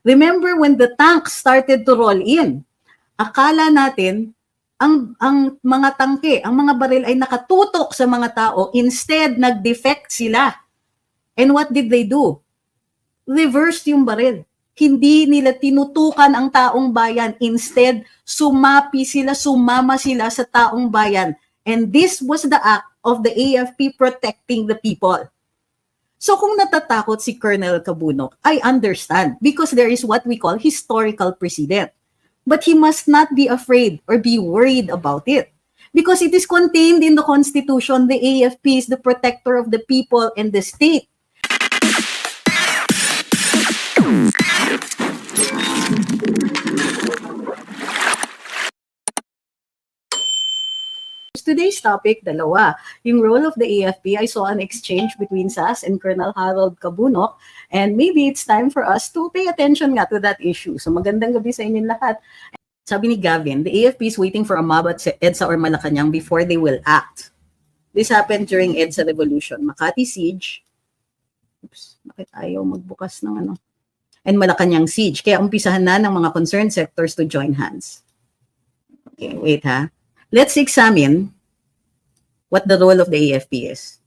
Remember when the tanks started to roll in, akala natin ang mga tangke, ang mga baril ay nakatutok sa mga tao, instead nag-defect sila. And what did they do? Reversed yung baril. Hindi nila tinutukan ang taong bayan. Instead, sumama sila sa taong bayan. And this was the act of the AFP protecting the people. So kung natatakot si Colonel Cabunok, I understand because there is what we call historical precedent. But he must not be afraid or be worried about it. Because it is contained in the Constitution, the AFP is the protector of the people and the state. Today's topic, dalawa. Yung role of the AFP, I saw an exchange between SAS and Colonel Harold Cabunok, and maybe it's time for us to pay attention nga to that issue. So magandang gabi sa inyong lahat. Sabi ni Gavin, the AFP is waiting for a mob at EDSA or Malacanang before they will act. This happened during EDSA Revolution. Makati Siege. Oops, bakit ayaw magbukas ng ano? And Malacanang Siege. Kaya umpisahan na ng mga concerned sectors to join hands. Okay, wait ha. Let's examine what the role of the AFP is.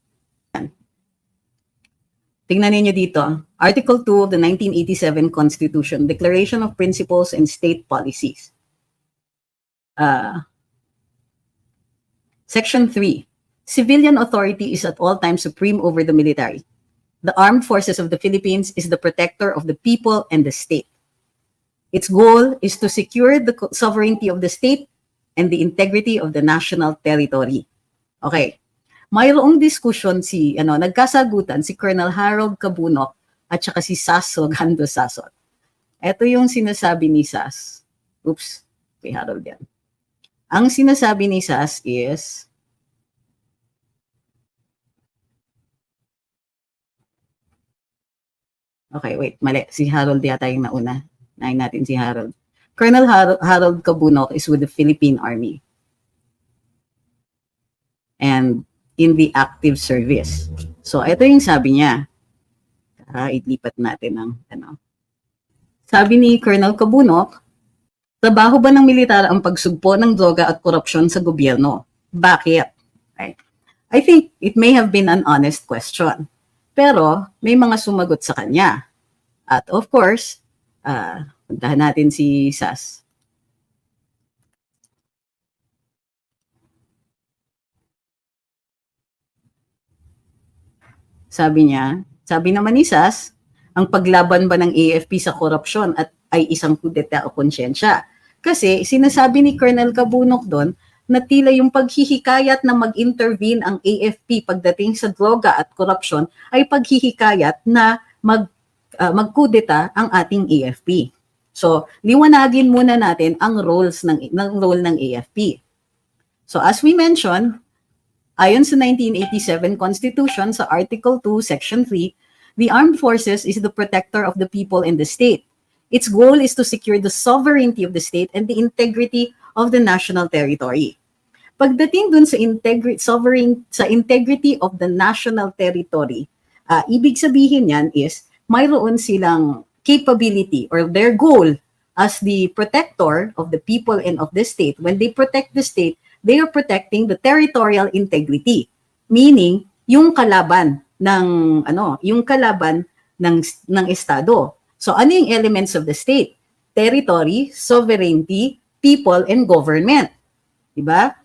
Tingnan niyo dito, Article 2 of the 1987 Constitution, Declaration of Principles and State Policies. Section 3, civilian authority is at all times supreme over the military. The armed forces of the Philippines is the protector of the people and the state. Its goal is to secure the sovereignty of the state and the integrity of the national territory. Okay. Mayroong diskusyon nagkasagutan si Colonel Harold Cabunok at saka si SAS Rogando Sasot. Ito yung sinasabi ni SAS. Oops, kay Harold yan. Ang sinasabi ni SAS is, okay, wait, mali. Si Harold yata yung nauna. Nahin natin si Harold. Colonel Harold Cabunok is with the Philippine Army and in the active service. So, ito yung sabi niya. Ilipat natin ang Sabi ni Colonel Cabunok, trabaho ba ng militar ang pagsugpo ng droga at korupsyon sa gobyerno? Bakit? Okay. I think it may have been an honest question. Pero, may mga sumagot sa kanya. At of course, puntahan natin si SAS. Sabi naman ni SAS, ang paglaban ba ng AFP sa korupsyon ay isang kudeta o konsyensya? Kasi sinasabi ni Colonel Cabunok doon na tila yung paghihikayat na mag-intervene ang AFP pagdating sa droga at korupsyon ay paghihikayat na magkudeta ang ating AFP. So, liwanagin muna natin ang role ng AFP. So, as we mentioned, ayon sa 1987 Constitution sa Article 2, Section 3, the armed forces is the protector of the people and the state. Its goal is to secure the sovereignty of the state and the integrity of the national territory. Pagdating dun sa integrity of the national territory, ibig sabihin yan is mayroon silang capability or their goal as the protector of the people and of the state. When they protect the state, they are protecting the territorial integrity, meaning yung kalaban ng estado. So ano yung elements of the state? Territory, sovereignty, people, and government. Diba?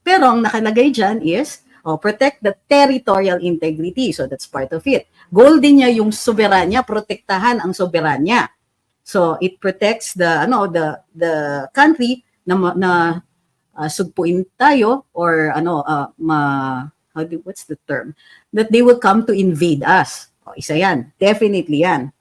Pero ang nakalagay dyan is protect the territorial integrity. So that's part of it. Goal din niya yung soberanya, protektahan ang soberanya. So it protects the country na sugpuin tayo or what's the term? That they will come to invade us. Isa yan. Definitely yan.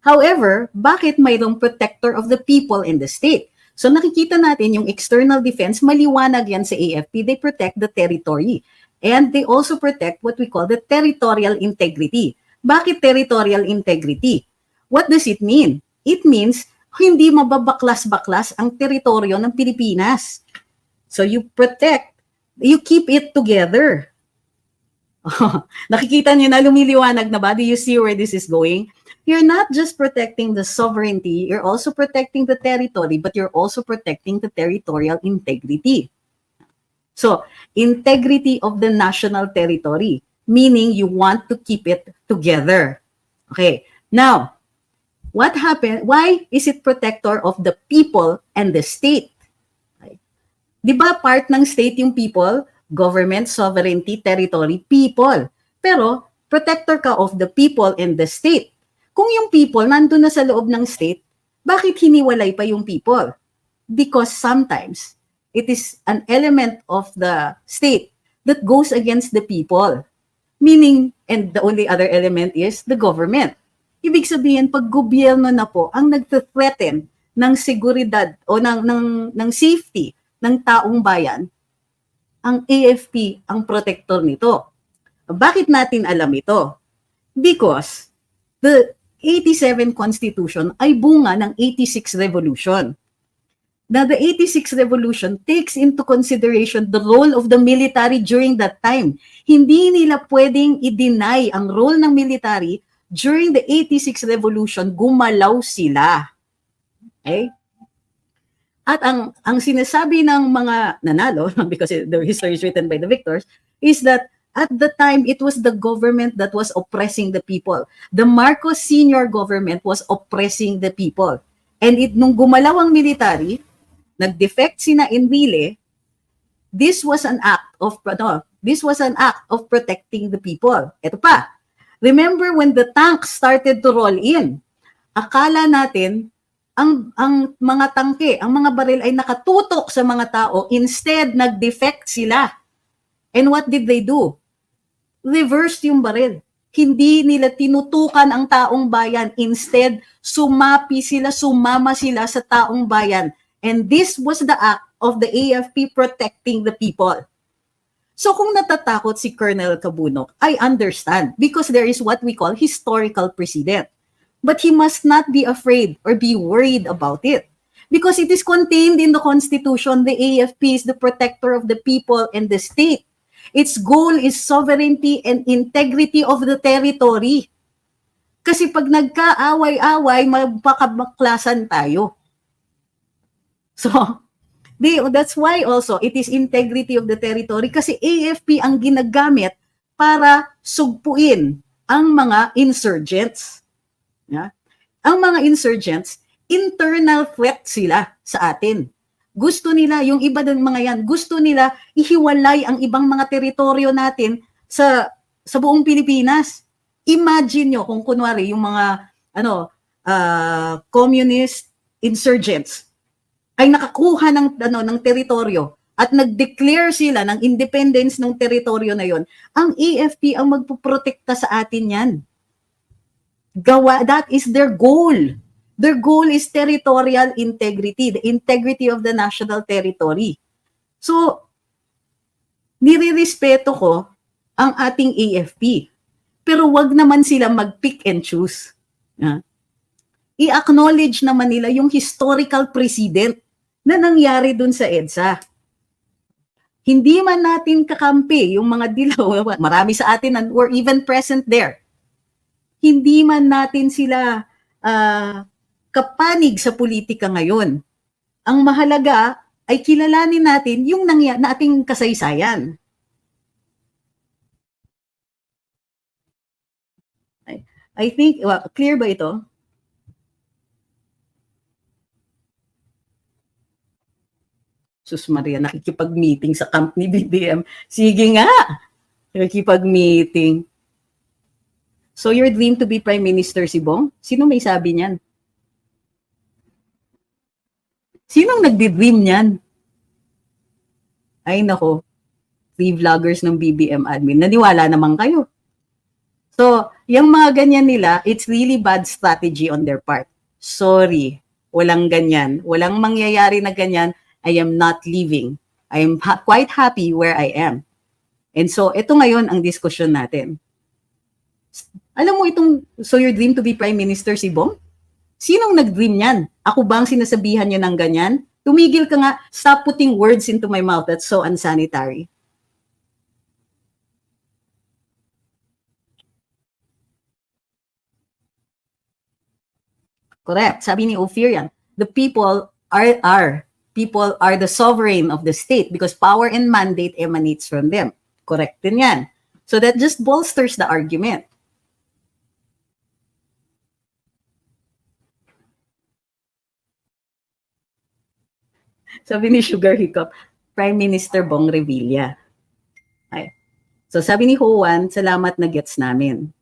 However, bakit mayroong protector of the people and the state? So nakikita natin yung external defense, maliwanag yan sa AFP. They protect the territory. And they also protect what we call the territorial integrity. Bakit territorial integrity? What does it mean? It means hindi mababaklas-baklas ang teritoryo ng Pilipinas. So you keep it together. Nakikita niyo na lumiliwanag na ba? Do you see where this is going? You're not just protecting the sovereignty, you're also protecting the territory, but you're also protecting the territorial integrity. So, integrity of the national territory, meaning you want to keep it together. Okay, now, what happened? Why is it protector of the people and the state? Okay. Di ba part ng state yung people? Government, sovereignty, territory, people. Pero, protector ka of the people and the state. Kung yung people nandun na sa loob ng state, bakit hiniwalay pa yung people? Because sometimes, it is an element of the state that goes against the people. Meaning, and the only other element is the government. Ibig sabihin, pag gobyerno na po ang nagte-threaten ng seguridad o ng safety ng taong bayan, ang AFP ang protector nito. Bakit natin alam ito? Because the 87 Constitution ay bunga ng 86 Revolution. Now, the 86 Revolution takes into consideration the role of the military during that time. Hindi nila pwedeng i-deny ang role ng military during the 86 Revolution, gumalaw sila. Okay? At ang sinasabi ng mga nanalo, because the history is written by the victors, is that at the time, it was the government that was oppressing the people. The Marcos senior government was oppressing the people. And nung gumalaw ang military, nag-defect sina Enrile, this was an act of protecting the people. Ito pa. Remember when the tanks started to roll in, akala natin ang mga tangke, ang mga baril ay nakatutok sa mga tao, instead nag-defect sila. And what did they do? Reversed yung baril. Hindi nila tinutukan ang taong bayan. Instead, sumama sila sa taong bayan. And this was the act of the AFP protecting the people. So kung natatakot si Colonel Cabunok, I understand because there is what we call historical precedent. But he must not be afraid or be worried about it. Because it is contained in the Constitution, the AFP is the protector of the people and the state. Its goal is sovereignty and integrity of the territory. Kasi pag nagkaaway-away, magpakabaklasan tayo. So, that's why also it is integrity of the territory kasi AFP ang ginagamit para sugpuin ang mga insurgents. Yeah? Ang mga insurgents, internal threat sila sa atin. Gusto nila, yung iba ng mga yan, gusto nila ihiwalay ang ibang mga teritoryo natin sa buong Pilipinas. Imagine nyo kung kunwari yung mga communist insurgents ay nakakuha ng teritoryo at nag-declare sila ng independence ng teritoryo na yon, ang AFP ang magpoprotekta sa atin yan. That is their goal. Their goal is territorial integrity, the integrity of the national territory. So, nire-respeto ko ang ating AFP. Pero wag naman sila mag-pick and choose. I-acknowledge naman nila yung historical precedent na nangyari dun sa EDSA. Hindi man natin kakampi yung mga dilaw, marami sa atin were even present there. Hindi man natin sila kapanig sa politika ngayon. Ang mahalaga ay kilalanin natin yung na ating kasaysayan. I think, clear ba ito? Sus Maria, nakikipag-meeting sa camp ni BBM. Sige nga, nakikipag-meeting. So your dream to be Prime Minister si Bong? Sino may sabi niyan? Sinong nagdi-dream niyan? Ay nako, 3 vloggers ng BBM admin. Naniwala naman kayo. So, yung mga ganyan nila, it's really bad strategy on their part. Sorry, walang ganyan. Walang mangyayari na ganyan. I am not leaving. I am quite happy where I am. And so, ito ngayon ang diskusyon natin. Alam mo so your dream to be Prime Minister si Bong? Sinong nag-dream niyan? Ako ba ang sinasabihan niyo ng ganyan? Tumigil ka nga, stop putting words into my mouth. That's so unsanitary. Correct. Sabi ni Ophir yan, the people are the sovereign of the state because power and mandate emanates from them. Correct din yan. So that just bolsters the argument. Sabi ni Sugar Hiccup, Prime Minister Bong Revilla. Ay. So sabi ni Juan, salamat na gets namin.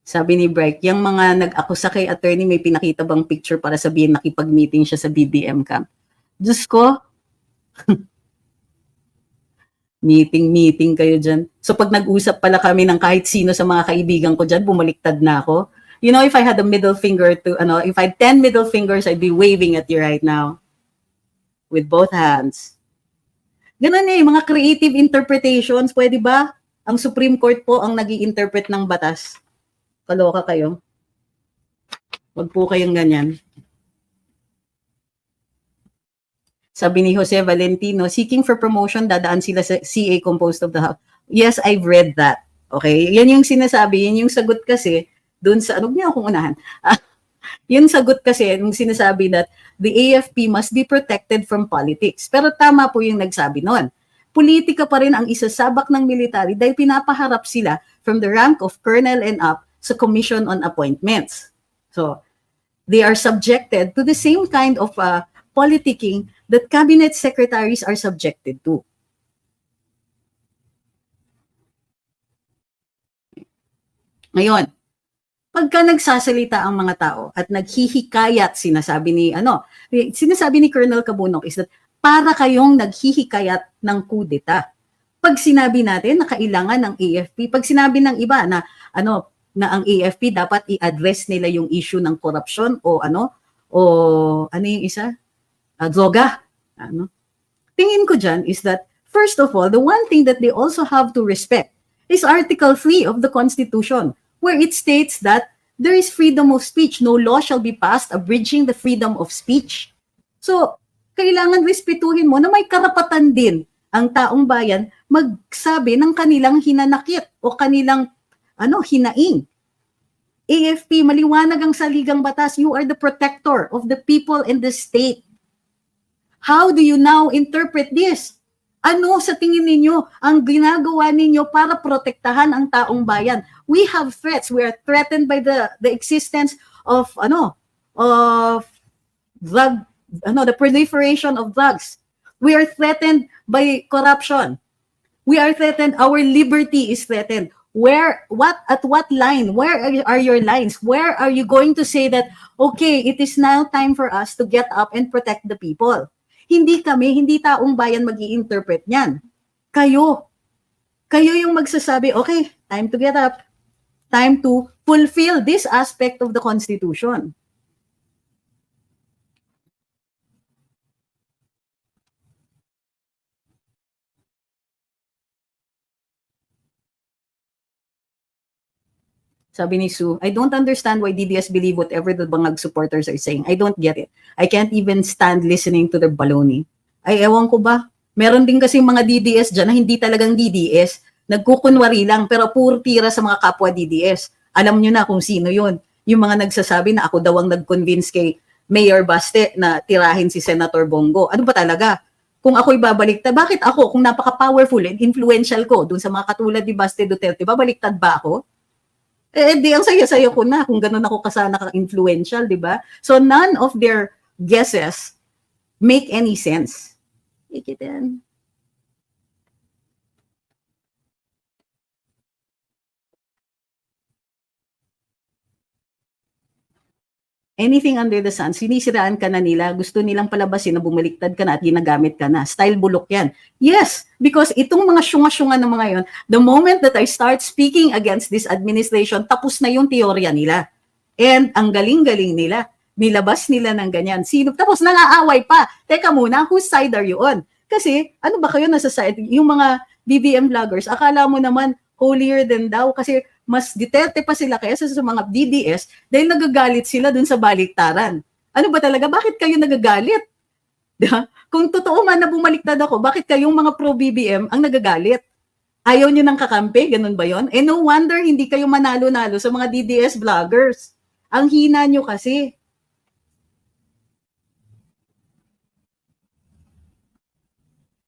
Sabi ni Bright, yung mga nag-akusa kay attorney may pinakita bang picture para sabihin nakipag-meeting siya sa BBM camp? Diyos ko, meeting kayo dyan. So pag nag-usap pala kami ng kahit sino sa mga kaibigan ko dyan, bumaliktad na ako. You know, if I had a middle finger to, if I had 10 middle fingers, I'd be waving at you right now. With both hands. Ganun mga creative interpretations, pwede ba? Ang Supreme Court po ang nag-i-interpret ng batas. Kaloka kayo. Wag po kayong ganyan. Sabi ni Jose Valentino, seeking for promotion, dadaan sila sa CA composed of the House. Yes, I've read that. Okay? Yan yung sinasabi, yan yung sagot kasi doon sa, ano niya akong unahan? Yung sagot kasi, yung sinasabi that the AFP must be protected from politics. Pero tama po yung nagsabi noon. Politika pa rin ang isasabak ng military dahil pinapaharap sila from the rank of colonel and up sa Commission on Appointments. So, they are subjected to the same kind of politicking that cabinet secretaries are subjected to. Ngayon, pagka nagsasalita ang mga tao at naghihikayat, sinasabi ni Colonel Cabunok is that para kayong naghihikayat ng kudeta. Pag sinabi natin na kailangan ng AFP, pag sinabi ng iba na na ang AFP dapat i-address nila yung issue ng corruption o yung isa? Droga. Tingin ko dyan is that, first of all, the one thing that they also have to respect is Article 3 of the Constitution, where it states that there is freedom of speech. No law shall be passed abridging the freedom of speech. So, kailangan respetuhin mo na may karapatan din ang taong bayan magsabi ng kanilang hinanakit o kanilang hinaing. AFP, maliwanag ang saligang batas. You are the protector of the people and the state. How do you now interpret this? Ano sa tingin ninyo ang ginagawa ninyo para protektahan ang taong bayan? We have threats. We are threatened by the existence of the proliferation of drugs. We are threatened by corruption. We are threatened. Our liberty is threatened. At what line? Where are your lines? Where are you going to say that, okay, it is now time for us to get up and protect the people? Hindi taong bayan mag-i-interpret niyan. Kayo yung magsasabi, okay, time to get up. Time to fulfill this aspect of the Constitution. Sabi ni Sue, I don't understand why DDS believe whatever the Bangag supporters are saying. I don't get it. I can't even stand listening to their baloney. Ay, ewan ko ba? Meron din kasi mga DDS dyan na hindi talagang DDS. Nagkukunwari lang, pero puro tira sa mga kapwa DDS. Alam nyo na kung sino yun. Yung mga nagsasabi na ako daw ang nag-convince kay Mayor Baste na tirahin si Senator Bongo. Ano ba talaga? Kung ako'y babaliktad, bakit ako? Kung napaka-powerful and influential ko dun sa mga katulad ni Baste Duterte, babaliktad ba ako? Di ang saya-saya ko na kung gano'n ako kasana ka-influential, di ba? So none of their guesses make any sense. Ikitin. Anything under the sun, sinisiraan ka na nila, gusto nilang palabasin na bumaliktad ka na at ginagamit ka na. Style bulok yan. Yes, because itong mga syunga-syunga ng mga yon, the moment that I start speaking against this administration, tapos na yung teorya nila. And ang galing-galing nila, nilabas nila ng ganyan. Tapos nangaaway pa. Teka muna, whose side are you on? Kasi, ano ba kayo nasa side? Yung mga BBM vloggers, akala mo naman holier than thou kasi mas Duterte pa sila kaysa sa mga DDS dahil nagagalit sila dun sa baliktaran. Ano ba talaga? Bakit kayo nagagalit? Diba? Kung totoo man na bumaliktad ako, bakit kayong mga pro-BBM ang nagagalit? Ayaw nyo ng kakampi? Ganun ba yon? No wonder hindi kayo manalo-nalo sa mga DDS vloggers. Ang hina nyo kasi.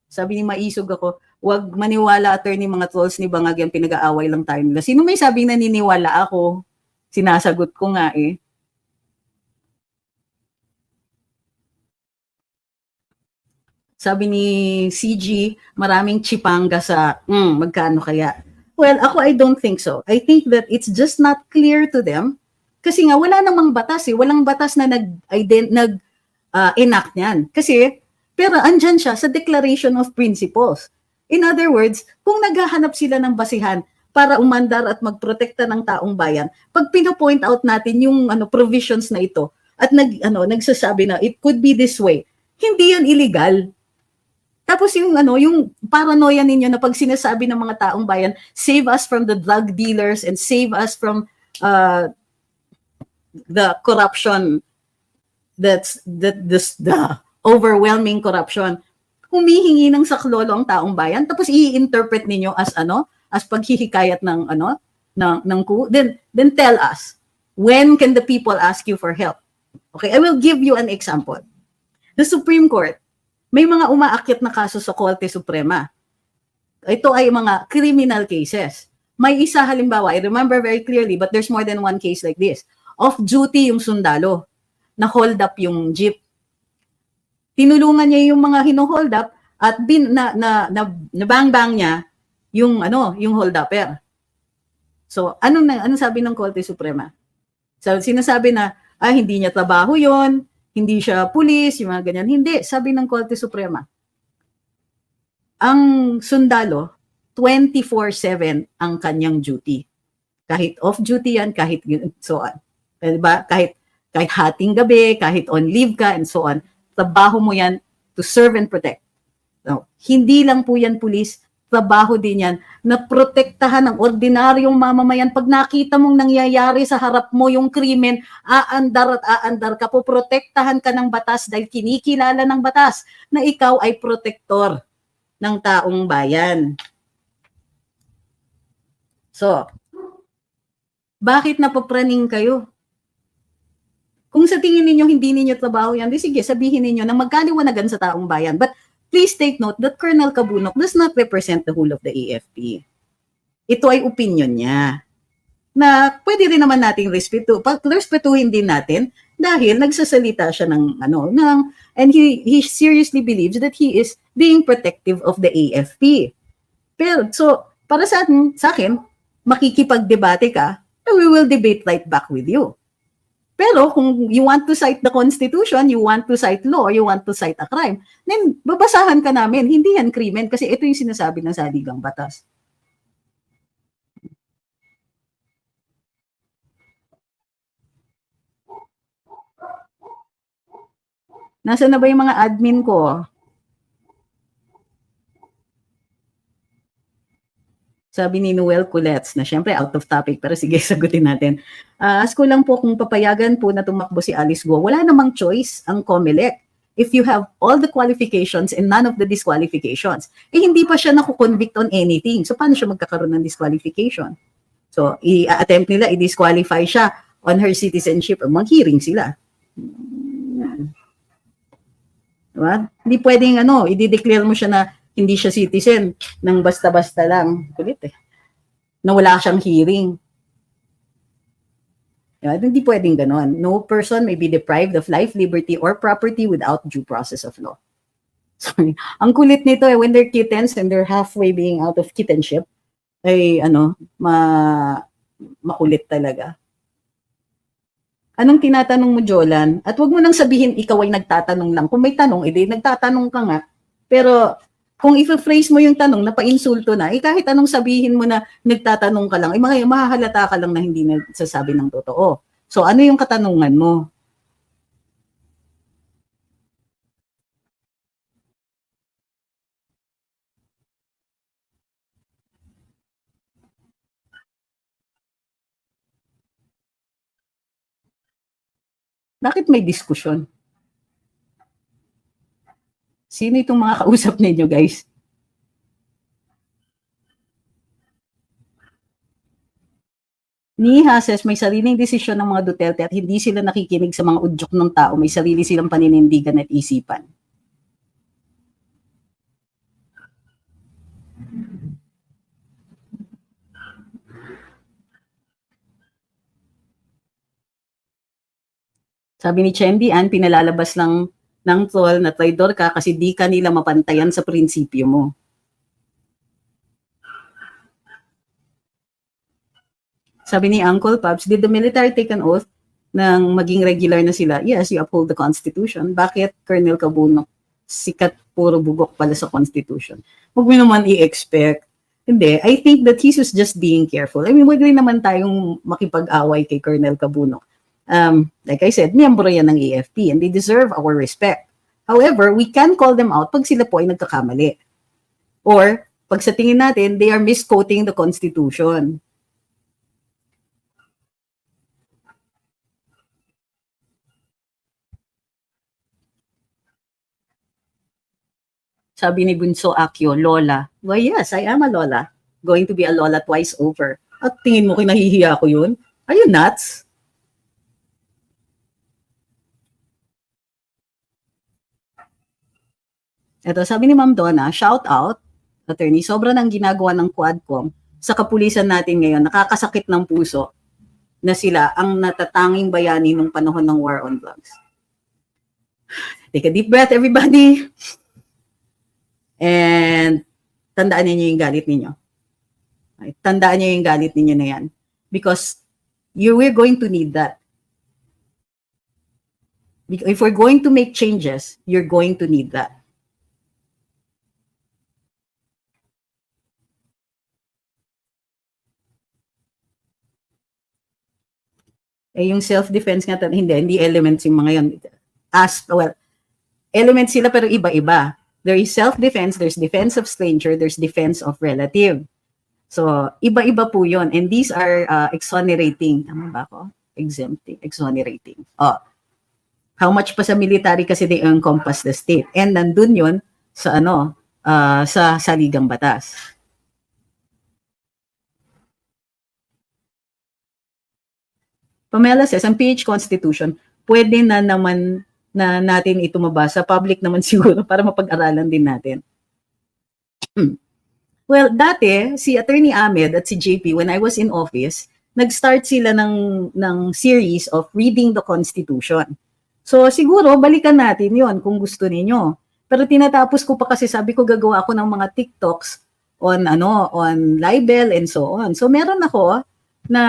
Sabi ni Maisog ako, wag maniwala attorney mga trolls ni Bangag yan, pinag-aaway lang tayo nila. Sino may sabing naniniwala ako? Sinasagot ko nga eh. Sabi ni CG, maraming chipanga sa, magkano kaya? Well, ako I don't think so. I think that it's just not clear to them. Kasi nga, wala namang batas eh. Walang batas na enact niyan. Kasi, pero andyan siya sa Declaration of Principles. In other words, kung naghahanap sila ng basihan para umandar at magprotekta ng taong bayan, pag pino-point out natin yung provisions na ito at nagsasabi na it could be this way, hindi yan illegal. Tapos yung paranoia ninyo na pag sinasabi ng mga taong bayan, save us from the drug dealers and save us from the corruption, the overwhelming corruption. Humihingi ng saklolo ang taong bayan, tapos i-interpret ninyo as paghihikayat ng then tell us, when can the people ask you for help? Okay, I will give you an example. The Supreme Court, may mga umaakyat na kaso sa Korte Suprema. Ito ay mga criminal cases. May isa halimbawa, I remember very clearly, but there's more than one case like this. Off-duty yung sundalo. Na-hold up yung jeep. Tinulungan niya yung mga hino-hold up at nabang-bang niya yung hold-upper. So, anong sabi ng Korte Suprema? So, sinasabi na, hindi niya trabaho yon, hindi siya pulis, yung mga ganyan. Hindi, sabi ng Korte Suprema. Ang sundalo, 24/7 ang kanyang duty. Kahit off-duty yan, kahit so on. Diba? Kahit hating gabi, kahit on leave ka, and so on. Trabaho mo yan to serve and protect. So, hindi lang po yan pulis, trabaho din yan na protektahan ng ordinaryong mamamayan. Pag nakita mong nangyayari sa harap mo yung krimen, aandar at aandar ka po, protektahan ka ng batas dahil kinikilala ng batas na ikaw ay protektor ng taong bayan. So, bakit napapraning kayo? Kung sa tingin ninyo hindi ninyo trabaho yan, di sige, sabihin ninyo na magkaliwanagan sa taong bayan. But please take note that Colonel Cabunok does not represent the whole of the AFP. Ito ay opinion niya na pwede rin naman nating respetuhin din natin dahil nagsasalita siya and he seriously believes that he is being protective of the AFP. Pero so para sa akin, makikipagdebate ka, we will debate right back with you. Pero kung you want to cite the Constitution, you want to cite law, you want to cite a crime, then babasahan ka namin. Hindi yan krimen kasi ito yung sinasabi ng saligang batas. Nasaan na ba yung mga admin ko? Sabi ni Noel Culets na syempre out of topic pero sige sagutin natin. Ask ko lang po kung papayagan po na tumakbo si Alice Guo. Wala namang choice ang COMELEC. If you have all the qualifications and none of the disqualifications, hindi pa siya nakukonvict on anything. So paano siya magkakaroon ng disqualification? So i-attempt nila, i-disqualify siya on her citizenship. Mag-hearing sila. Diba? Hindi pwedeng i-declare mo siya na hindi siya citizen nang basta-basta lang. Kulit eh. Na wala siyang hearing. Diba? Hindi pwedeng ganon. No person may be deprived of life, liberty, or property without due process of law. Sorry. Ang kulit nito when they're kittens and they're halfway being out of kittenship, ay makulit talaga. Anong tinatanong mo, Jolan? At wag mo nang sabihin ikaw ay nagtatanong lang. Kung may tanong, nagtatanong ka nga. Pero kung i-phrase mo yung tanong na pa-insulto na, kahit anong sabihin mo na nagtatanong ka lang, mahahalata ka lang na hindi nagsasabi ng totoo. So ano yung katanungan mo? Bakit may diskusyon? Sino itong mga kausap ninyo, guys? Niha says may sariling desisyon ng mga Duterte at hindi sila nakikinig sa mga udyok ng tao. May sarili silang paninindigan at isipan. Sabi ni Chendi Ann, pinalalabas lang ng troll na traidor ka kasi di ka nila mapantayan sa prinsipyo mo. Sabi ni Uncle Pops, did the military take an oath nang maging regular na sila? Yes, you uphold the Constitution. Bakit, Colonel Cabunok, sikat puro bugok pala sa Constitution? Huwag mo naman i-expect. Hindi, I think that he was just being careful. I mean, huwag rin naman tayong makipag-away kay Colonel Cabunok. Like I said, miyembro yan ng AFP and they deserve our respect. However, we can call them out pag sila po ay nagkakamali. Or, pag sa tingin natin, they are misquoting the Constitution. Sabi ni Bunso Akyo, Lola. Well, yes, I am a Lola. Going to be a Lola twice over. At tingin mo kinahihiya ko yun? Are you nuts? Ito, sabi ni Ma'am Donna, shout out, attorney, sobra nang ginagawa ng Quadcom sa kapulisan natin ngayon. Nakakasakit ng puso na sila ang natatanging bayani nung panahon ng war on drugs. Take a deep breath, everybody. And tandaan niyo yung galit ninyo. Tandaan niyo yung galit ninyo na yan. Because we're going to need that. If we're going to make changes, you're going to need that. Eh, yung self-defense nga, hindi elements yung mga yun. Elements sila pero iba-iba. There is self-defense, there's defense of stranger, there's defense of relative. So, iba-iba po yun. And these are exonerating. Tama ba ako? Exempting, exonerating. How much pa sa military kasi they encompass the state. And nandun yun sa sa saligang batas. Pamela says, ang PH Constitution, pwede na naman na natin ito mabasa. Public naman siguro para mapag-aralan din natin. Well, dati, si Attorney Ahmed at si JP, when I was in office, nag-start sila ng series of reading the Constitution. So, siguro, balikan natin yon kung gusto ninyo. Pero tinatapos ko pa kasi sabi ko gagawa ako ng mga TikToks on libel and so on. So, meron ako na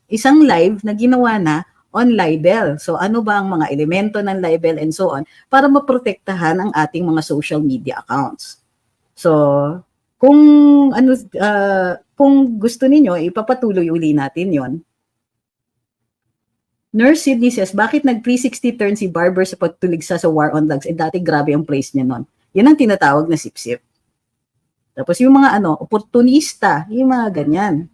isang live na ginawa na on libel. So ano ba ang mga elemento ng libel and so on para maprotektahan ang ating mga social media accounts. So kung kung gusto niyo ipapatuloy uli natin 'yon. Nurse Sydney says, bakit nag-360 turn si Barber sa pagtuligsa sa war on drugs? Dati grabe ang praise niya noon. Yan ang tinatawag na sip-sip. Tapos yung mga oportunista, yung mga ganyan.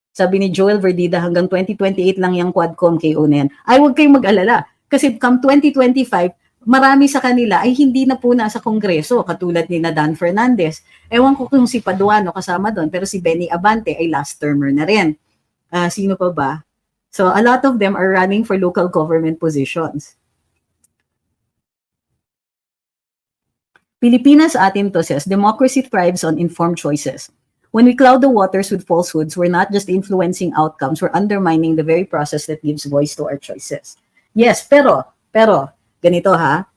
Sabi ni Joel Verdida, hanggang 2028 lang yung Quadcom KO na yan. Ay, huwag kayong mag-alala. Kasi come 2025, marami sa kanila ay hindi na po nasa Kongreso, katulad ni Dan Fernandez. Ewan ko kung si Paduano kasama doon, pero si Benny Abante ay last termer na rin. Sino pa ba? So, a lot of them are running for local government positions. Pilipinas atin to says, democracy thrives on informed choices. When we cloud the waters with falsehoods, we're not just influencing outcomes, we're undermining the very process that gives voice to our choices. Yes, pero, ganito ha,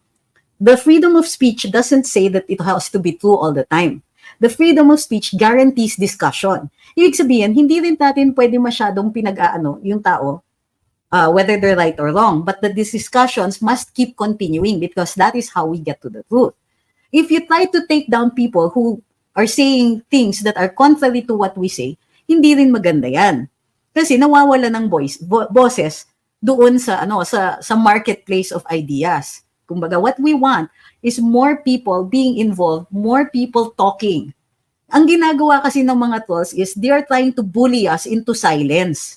the freedom of speech doesn't say that it has to be true all the time. The freedom of speech guarantees discussion. Ibig sabihin, hindi rin natin pwede masyadong yung tao, whether they're right or wrong, but these discussions must keep continuing because that is how we get to the truth. If you try to take down people who are saying things that are contrary to what we say, hindi rin maganda yan. Kasi nawawala ng boses doon sa marketplace of ideas. Kumbaga, what we want is more people being involved, more people talking. Ang ginagawa kasi ng mga trolls is they are trying to bully us into silence.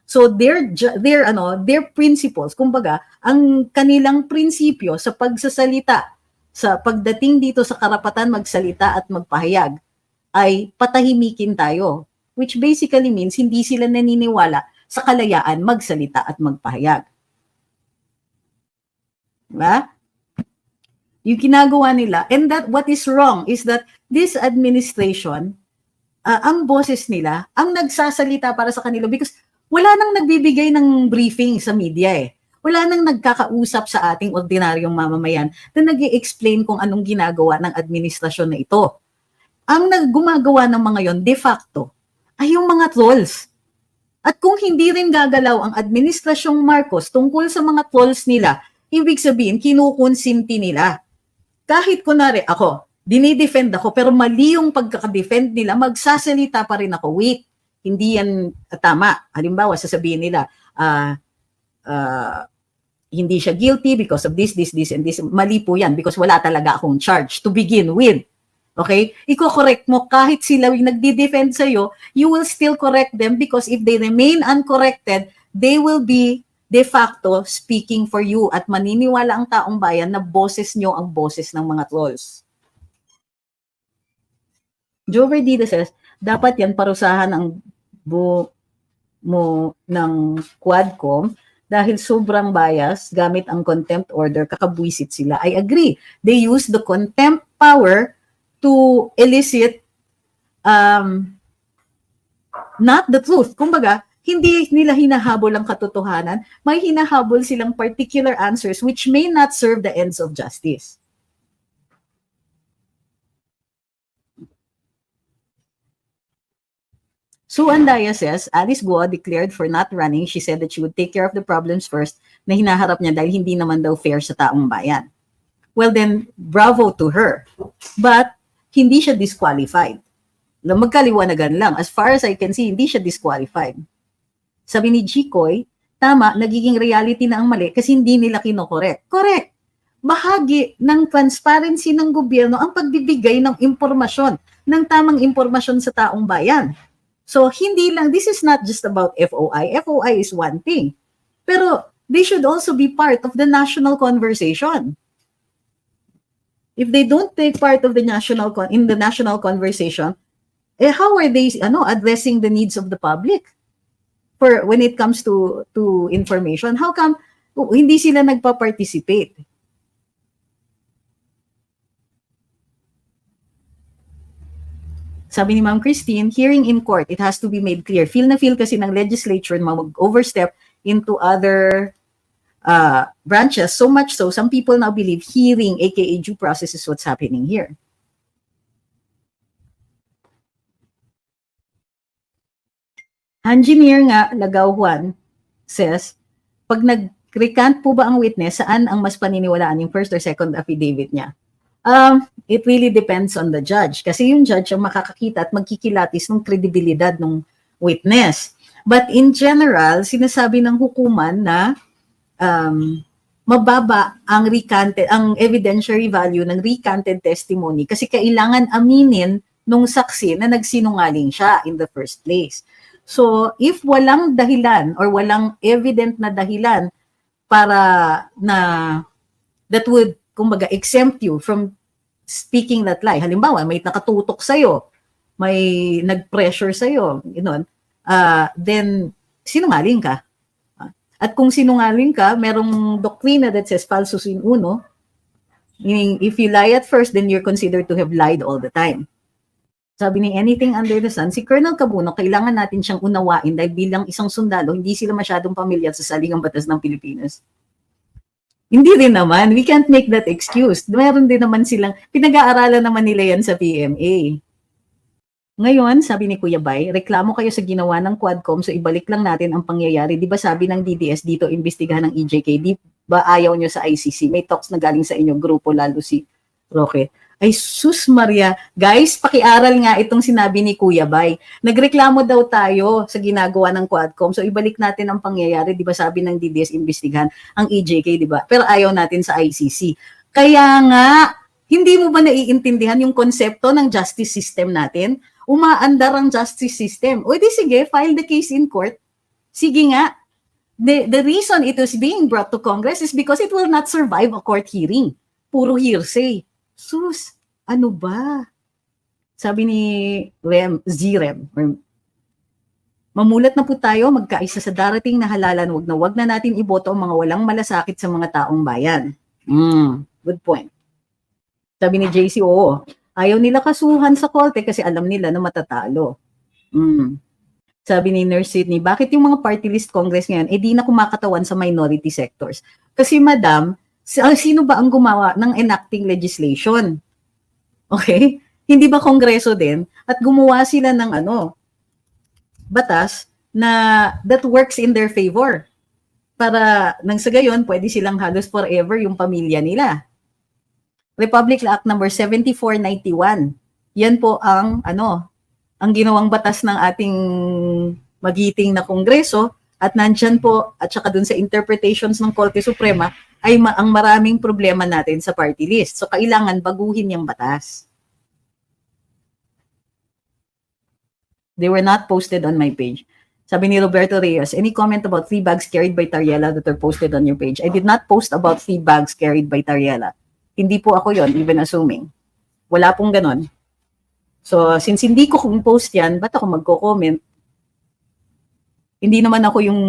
So their principles, kumbaga, ang kanilang prinsipyo sa pagsasalita, sa pagdating dito sa karapatan magsalita at magpahayag, ay patahimikin tayo. which basically means hindi sila naniniwala sa kalayaan magsalita at magpahayag. Diba? Yung ginagawa nila, and that what is wrong is that this administration, ang boses nila, ang nagsasalita para sa kanila because wala nang nagbibigay ng briefing sa media eh. Wala nang nagkakausap sa ating ordinaryong mamamayan na nag-i-explain kung anong ginagawa ng administrasyon na ito. Ang gumagawa ng mga yon de facto ay yung mga trolls. At kung hindi rin gagalaw ang administrasyong Marcos tungkol sa mga trolls nila, ibig sabihin, kinukonsinti nila. Kahit kunwari ako, dinidefend ako, pero mali yung pagkakadefend nila, magsasalita pa rin ako, wait, hindi yan tama. Halimbawa, sasabihin nila, hindi siya guilty because of this, and this. Mali po yan because wala talaga akong charge to begin with. Okay? Iko-correct mo kahit sila yung nagdi-defend sa'yo, you will still correct them because if they remain uncorrected, they will be de facto speaking for you at maniniwala ang taong bayan na boses nyo ang boses ng mga trolls. Joe Verdida says, dapat yan parusahan ang mo ng Quadcom dahil sobrang bias gamit ang contempt order, kakabwisit sila. I agree. They use the contempt power to elicit not the truth. Kumbaga, hindi nila hinahabol ang katotohanan, may hinahabol silang particular answers which may not serve the ends of justice. Sue Andaya says, Alice Guo declared for not running. She said that she would take care of the problems first na hinaharap niya dahil hindi naman daw fair sa taong bayan. Well then, bravo to her. But, hindi siya disqualified. Magkaliwanagan lang. As far as I can see, hindi siya disqualified. Sabi ni Jikoy, tama, nagiging reality na ang mali kasi hindi nila kinokorek. Correct. Bahagi ng transparency ng gobyerno ang pagbibigay ng impormasyon, ng tamang impormasyon sa taong bayan. So, hindi lang, this is not just about FOI. FOI is one thing. Pero, they should also be part of the national conversation. If they don't take part of the national conversation, how are they addressing the needs of the public for when it comes to information? How come hindi sila nagpa-participate? Sabi ni Ma'am Christine, hearing in court, it has to be made clear. Feel na feel kasi ng legislature mag-overstep into other branches, so much so, some people now believe hearing, aka due process, is what's happening here. Engineer nga, Lagaw Juan, says, pag nag-recant po ba ang witness, saan ang mas paniniwalaan, yung first or second affidavit niya? It really depends on the judge. Kasi yung judge ang makakakita at magkikilatis ng kredibilidad ng witness. But in general, sinasabi ng hukuman na mababa ang evidentiary value ng recanted testimony kasi kailangan aminin nung saksi na nagsinungaling siya in the first place. So, if walang dahilan or walang evident na dahilan para na that would, kumbaga, exempt you from speaking that lie. Halimbawa, may nakatutok sa'yo, may nag-pressure sa'yo, then sinungaling ka. At kung sinungaling ka, merong doktrina that says falsus in uno, meaning if you lie at first, then you're considered to have lied all the time. Sabi ni Anything Under the Sun, si Colonel Cabunok, kailangan natin siyang unawain dahil bilang isang sundalo, hindi sila masyadong pamilyar sa saligang batas ng Pilipinas. Hindi rin naman. We can't make that excuse. Meron din naman silang, pinag-aaralan naman nila yan sa PMA. Ngayon, sabi ni Kuya Bay, reklamo kayo sa ginawa ng Quadcom, so ibalik lang natin ang pangyayari. Di ba sabi ng DDS dito, imbestigahan ng EJK, di ba ayaw nyo sa ICC? May talks na galing sa inyo, grupo, lalo si Roque. Ay, sus Maria, guys, pakiaral nga itong sinabi ni Kuya Bay. Nagreklamo daw tayo sa ginagawa ng Quadcom, so ibalik natin ang pangyayari. Di ba sabi ng DDS, imbestigahan ang EJK, di ba? Pero ayaw natin sa ICC. Kaya nga, hindi mo ba naiintindihan yung konsepto ng justice system natin? Umaandar ang justice system. O di sige, file the case in court. Sige nga. The reason it was being brought to Congress is because it will not survive a court hearing. Puro hearsay. Sus, ano ba? Sabi ni Zirem, Mamulat na po tayo, magkaisa sa darating na halalan, wag na natin iboto ang mga walang malasakit sa mga taong bayan. Good point. Sabi ni JC, oo, ayaw nila kasuhan sa korte kasi alam nila na matatalo. Sabi ni Nurse Sydney, bakit yung mga party list congress ngayon, di na kumakatawan sa minority sectors? Kasi madam, sino ba ang gumawa ng enacting legislation? Okay? Hindi ba kongreso din? At gumawa sila ng batas na that works in their favor. Para nang sa gayon, pwede silang halos forever yung pamilya nila. Republic Act number 7491. Yan po ang ang ginawang batas ng ating magiting na kongreso, at nandyan po at saka dun sa interpretations ng Korte Suprema ay ang maraming problema natin sa party list. So kailangan baguhin yung batas. They were not posted on my page. Sabi ni Roberto Reyes, any comment about 3 bags carried by Tariela that are posted on your page? I did not post about 3 bags carried by Tariela. Hindi po ako yon, even assuming. Wala pong ganon. So, since hindi ko post yan, ba't ako magko-comment? Hindi naman ako yung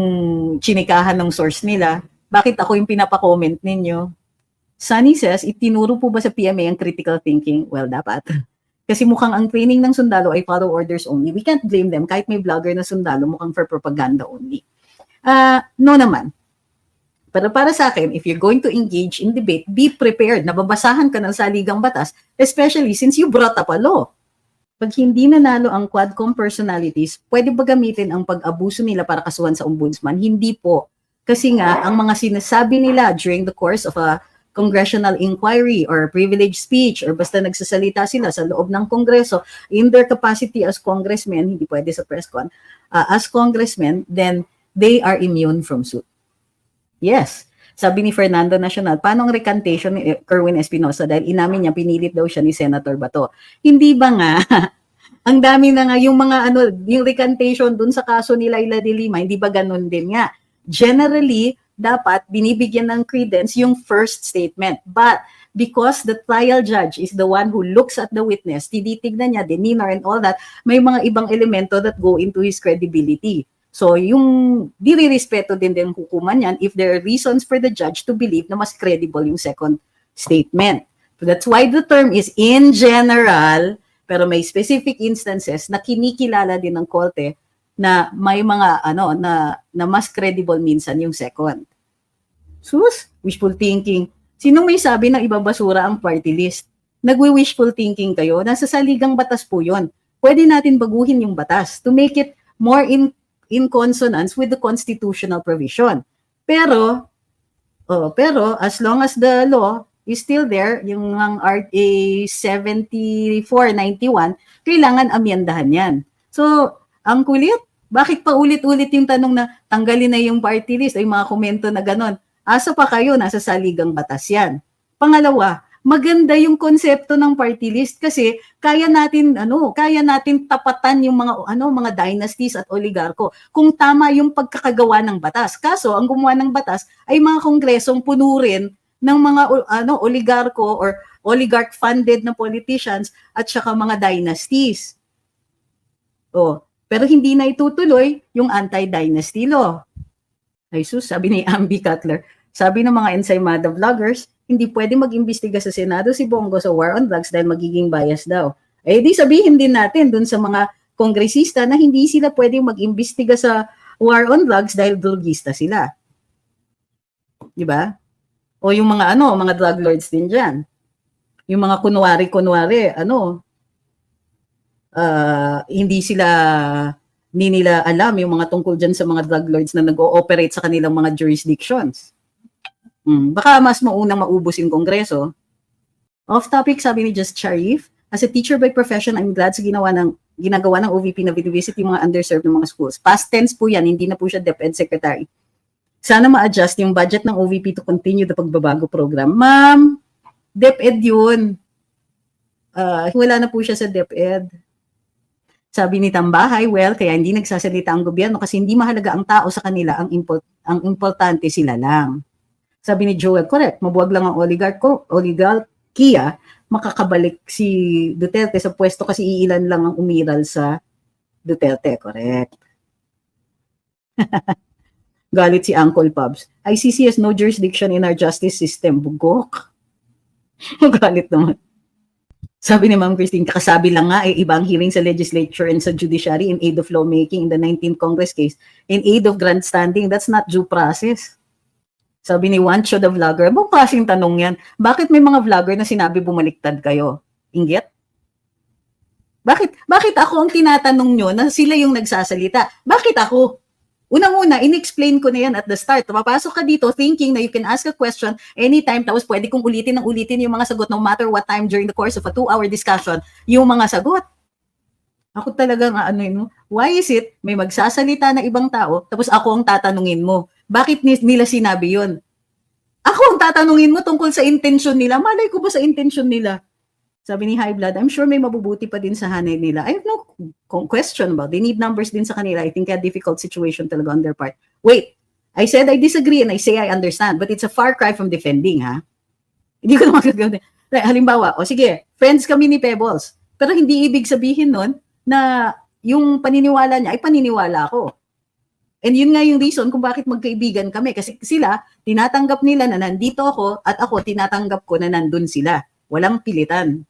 chinikahan ng source nila. Bakit ako yung pinapa-comment ninyo? Sunny says, itinuro po ba sa PMA ang critical thinking? Well, dapat. Kasi mukhang ang training ng sundalo ay follow orders only. We can't blame them. Kahit may vlogger na sundalo, mukhang for propaganda only. No naman. Pero para sa akin, if you're going to engage in debate, be prepared. Nababasahan ka ng saligang batas, especially since you brought up a law. Pag hindi nanalo ang Quadcom personalities, pwede ba gamitin ang pag-abuso nila para kasuhan sa ombudsman? Hindi po. Kasi nga, ang mga sinasabi nila during the course of a congressional inquiry or privileged speech or basta nagsasalita sila sa loob ng kongreso in their capacity as congressmen, hindi pwede sa press con, as congressmen, then they are immune from suit. Yes. Sabi ni Fernando Nacional, paano ang recantation ni Kerwin Espinosa dahil inamin niya pinilit daw siya ni Senator Bato? Hindi ba nga? Ang dami na nga yung mga yung recantation dun sa kaso ni Laila de Lima, hindi ba ganun din nga? Generally, dapat binibigyan ng credence yung first statement. But because the trial judge is the one who looks at the witness, tinitignan niya, demeanor and all that, may mga ibang elemento that go into his credibility. So yung dirirespeto din hukuman yan if there are reasons for the judge to believe na mas credible yung second statement. So that's why the term is in general, pero may specific instances na kinikilala din ng korte na may mga na mas credible minsan yung second. Sus, wishful thinking. Sinong may sabi na ibabasura ang party list? Nagwi-wishful thinking kayo? Nasa saligang batas po yun. Pwede natin baguhin yung batas to make it more in consonance with the constitutional provision. Pero as long as the law is still there, yung RA 7491, kailangan amyendahan yan. So, ang kulit, bakit pa ulit-ulit yung tanong na tanggalin na yung party list ay mga komento na ganon? Asa pa kayo, nasa saligang batas yan. Pangalawa, maganda yung konsepto ng party list kasi kaya natin tapatan yung mga dynasties at oligarko kung tama yung pagkakagawa ng batas. Kaso ang gumawa ng batas ay mga kongresong puno rin ng mga oligarko or oligarch funded na politicians at saka mga dynasties. Pero hindi na itutuloy yung anti-dynasty law. Ay sus, sabi ni Ambi Cutler, sabi ng mga ensaymada vloggers, hindi pwede mag-imbestiga sa Senado si Bongo sa war on drugs dahil magiging bias daw. Di sabihin din natin dun sa mga kongresista na hindi sila pwedeng mag-imbestiga sa war on drugs dahil drugista sila. Di ba? O yung mga mga drug lords din dyan. Yung mga kunwari, hindi nila alam yung mga tungkol dyan sa mga drug lords na nag-ooperate sa kanilang mga jurisdictions. Baka mas maunang maubos yung kongreso. Off topic, sabi ni Just Sharif, as a teacher by profession, I'm glad sa ginagawa ng OVP na visit yung mga underserved ng mga schools. Past tense po yan, hindi na po siya DepEd Secretary. Sana ma-adjust yung budget ng OVP to continue the pagbabago program. Ma'am, DepEd yun. Wala na po siya sa DepEd. Sabi ni Tambahay, well, kaya hindi nagsasalita ang gobyerno kasi hindi mahalaga ang tao sa kanila, ang importante sila lang. Sabi ni Joel, correct, mabuwag lang ang oligarkiya, makakabalik si Duterte sa pwesto kasi iilan lang ang umiral sa Duterte, correct. Galit si Uncle Pubs. ICC has no jurisdiction in our justice system. Bugok. Galit naman. Sabi ni Ma'am Christine, kakasabi lang nga, ibang hearing sa legislature and sa judiciary in aid of lawmaking in the 19th Congress case, in aid of grandstanding, that's not due process. Sabi ni Juancho the vlogger, buong klaseng tanong yan, bakit may mga vlogger na sinabi bumaliktad kayo? Inggit? Bakit ako ang tinatanong nyo na sila yung nagsasalita? Bakit ako? Unang-una, in-explain ko na yan at the start. Papasok ka dito thinking na you can ask a question anytime, tapos pwede kong ulitin yung mga sagot no matter what time during the course of a 2-hour discussion, yung mga sagot. Ako talagang why is it may magsasalita na ibang tao, tapos ako ang tatanungin mo? Bakit nila sinabi yun? Ako ang tatanungin mo tungkol sa intention nila. Malay ko ba sa intention nila? Sabi ni High Blood, I'm sure may mabubuti pa din sa hanay nila. I have no question about. They need numbers din sa kanila. I think a difficult situation talaga on their part. Wait, I said I disagree and I say I understand, but it's a far cry from defending, ha? Hindi ko naman gagawin. Halimbawa, sige, friends kami ni Pebbles. Pero hindi ibig sabihin nun na yung paniniwala niya ay paniniwala ko. And yun nga yung reason kung bakit magkaibigan kami. Kasi sila, tinatanggap nila na nandito ako at ako tinatanggap ko na nandun sila. Walang pilitan.